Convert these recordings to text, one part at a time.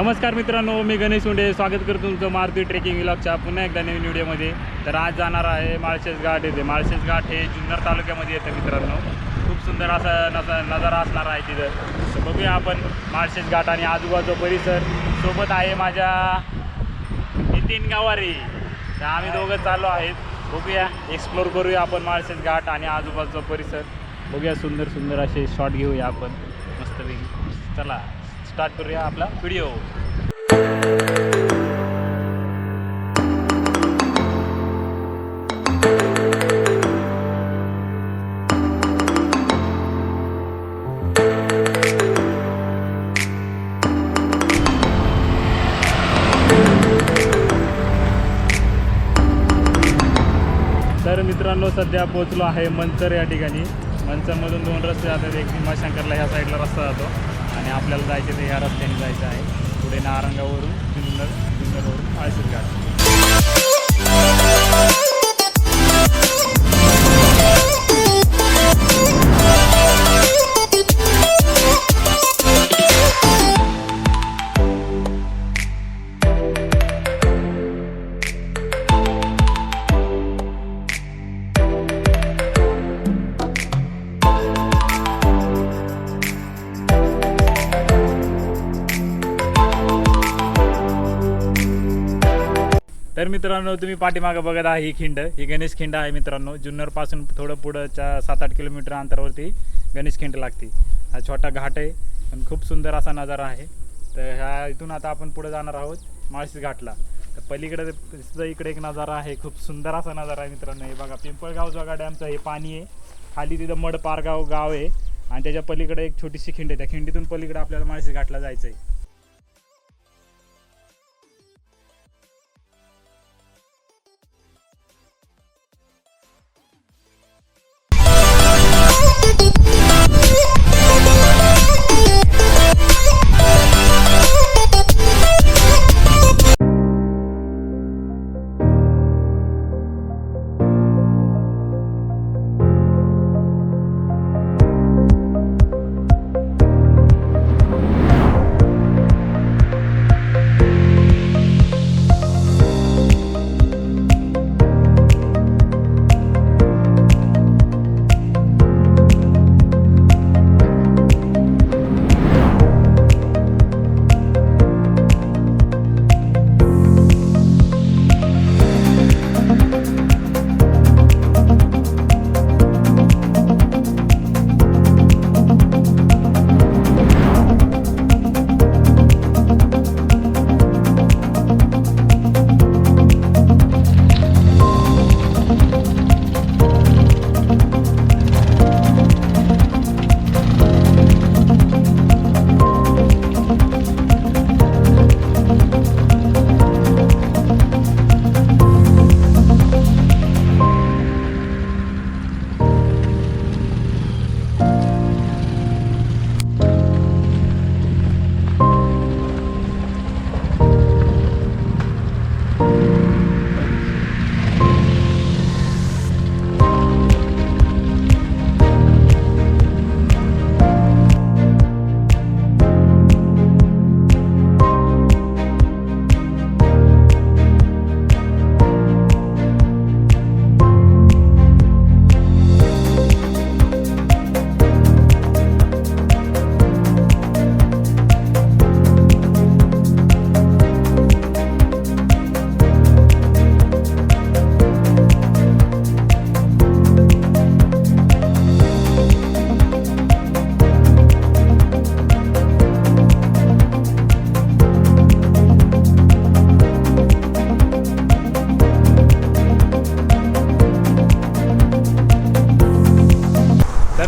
नमस्कार मित्रांनो, मी गणेश उंडे स्वागत करतो तुमचं मारुती ट्रेकिंग व्लॉगच्या पुन्हा एकदा नवीन व्हिडिओमध्ये। तर आज जाणार आहे माळशेज घाट येथे। माळशेज घाट हे जुन्नर तालुक्यामध्ये येतं मित्रांनो। खूप सुंदर असा नजारा असणार आहे तिथं। तर बघूया आपण माळशेज घाट आणि आजूबाजूचा परिसर। सोबत आहे माझ्या नितीन गावारी। तर आम्ही दोघं चाललो आहेत, बघूया एक्सप्लोर करूया आपण माळशेज घाट आणि आजूबाजूचा परिसर। बघूया सुंदर सुंदर असे शॉट घेऊया आपण मस्तपैकी। चला स्टार्ट करूया आपला व्हिडिओ। तर मित्रांनो, सध्या पोहोचलो आहे मंचर या ठिकाणी। मंचरमधून दोन रस्ते जातात, एक भीमाशंकरला ह्या साईडला रस्ता जातो आणि आपल्याला जायचे ते ह्या रस्त्याने जायचं आहे। पुढे नारंगावरून जुन्नरवरून माळशेज घाट। तर मित्रांनो, तुम्ही पाठीमागे बघत आहे ही खिंड, ही गणेश खिंड आहे मित्रांनो। जुन्नरपासून थोडं पुढच्या 7-8 किलोमीटर अंतरावरती गणेश खिंड लागते। हा छोटा घाट आहे, पण खूप सुंदर असा नजारा आहे। तर ह्या इथून आता आपण पुढे जाणार आहोत माळशेज घाटला। तर पलीकडे सुद्धा इकडे एक नजारा आहे, खूप सुंदर असा नजारा आहे मित्रांनो। हे बघा, पिंपळगाव जोगा डॅमचं हे पाणी आहे, खाली तिथं मडपारगाव गाव आहे आणि त्याच्या पलीकडे एक छोटीशी खिंड आहे। त्या खिंडीतून पलीकडे आपल्याला माळशेज घाटला जायचं आहे।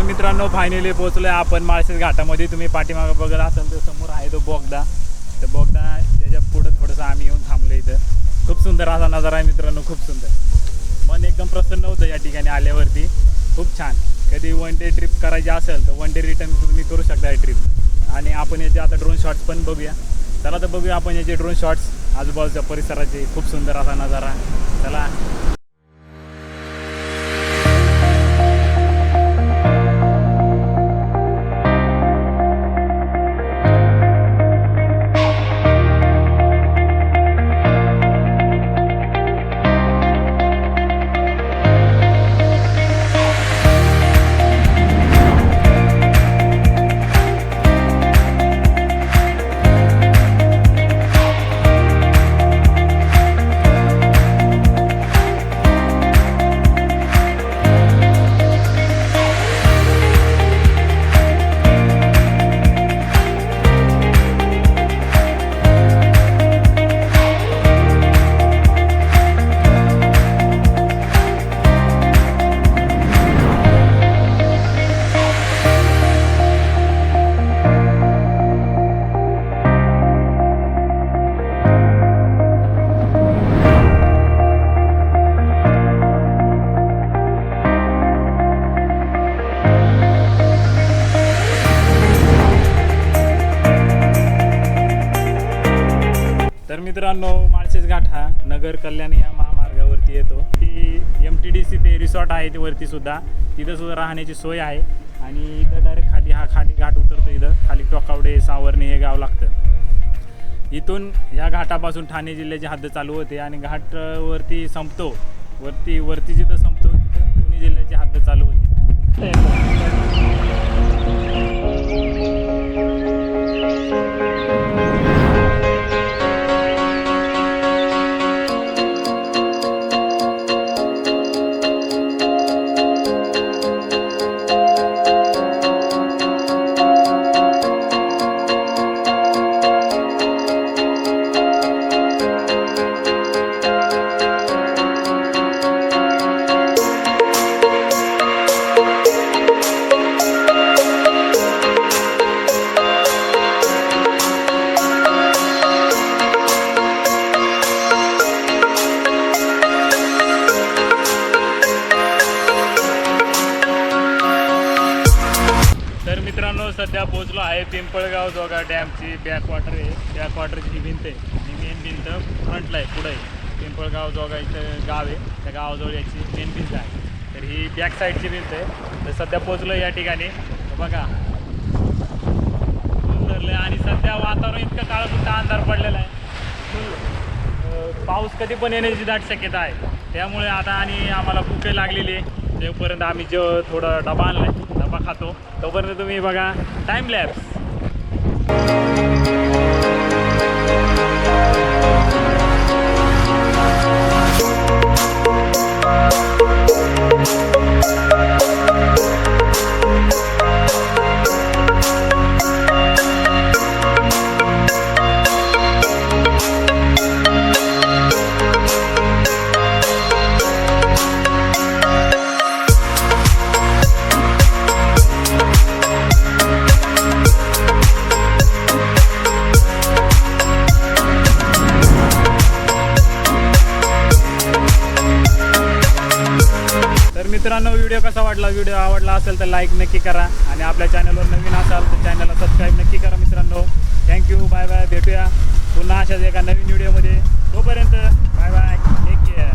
मित्रांनो, फायनली पोहोचलोय आपण माळशेज घाटामध्ये। तुम्ही पाठीमागे बघत असाल तर समोर आहे तो बोगदा। तर बोगदा त्याच्या पुढे थोडंसं आम्ही येऊन थांबलो इथं। खूप सुंदर असा नजारा आहे मित्रांनो, खूप सुंदर। मन एकदम प्रसन्न होतं या ठिकाणी आल्यावरती, खूप छान। कधी वन डे ट्रिप करायची असेल तर वन डे रिटर्न तुम्ही करू शकता ही ट्रिप। आणि आपण याचे आता ड्रोन शॉट्स पण बघूया। चला तर बघूया आपण याचे ड्रोन शॉट्स आजूबाजूच्या परिसराचे। खूप सुंदर असा नजारा। चला मित्रांनो, माळशेज घाट हा नगर-कल्याण या महामार्गावरती येतो. ती MTDC ते रिसॉर्ट आहे ते वरती सुद्धा, तिथं सुद्धा राहण्याची सोय आहे. आणि इथं डायरेक्ट खाली घाट उतरतो. इथं खाली टोकावडे सावर्णे हे गाव लागतं. इथून ह्या घाटापासून ठाणे जिल्ह्याची हद्द चालू होते आणि घाट वरती संपतो. वरती जिथं संपतो तिथं पुणे जिल्ह्याची हद्द चालू होती. तर मित्रांनो, सध्या पोहोचलो आहे पिंपळगाव जोगा डॅमची बॅकवॉटर आहे. बॅकवॉटरची ही भिंत आहे आणि मेन भिंत फ्रंटला आहे, पुढे आहे. पिंपळगाव जोगा इथं गाव आहे, त्या गावाजवळ याची मेन भिंत आहे. तर ही बॅक साईडची भिंत आहे. तर सध्या पोहोचलो या ठिकाणी. बघा सुंदरले आणि सध्या वातावरण इतकं काळकुट्ट अंधार पडलेला आहे. पाऊस कधी पण येण्याची दाट शक्यता आहे. त्यामुळे आता आणि आम्हाला भूक लागलेली आहे. तेव्हापर्यंत आम्ही थोडा डबा आणलाय, डबा खातो. तोपर्यंत तुम्ही बघा टाइम लॅप्स. मित्रांनो, व्हिडिओ कसा वाटला? व्हिडिओ आवडला असेल तर लाईक नक्की करा आणि आपल्या चॅनलवर नवीन असाल तर चॅनलला सबस्क्राईब नक्की करा. मित्रांनो, थँक्यू, बाय बाय. भेटूया पुन्हा अशाच एका नवीन व्हिडिओमध्ये. तोपर्यंत बाय बाय, टेक केअर.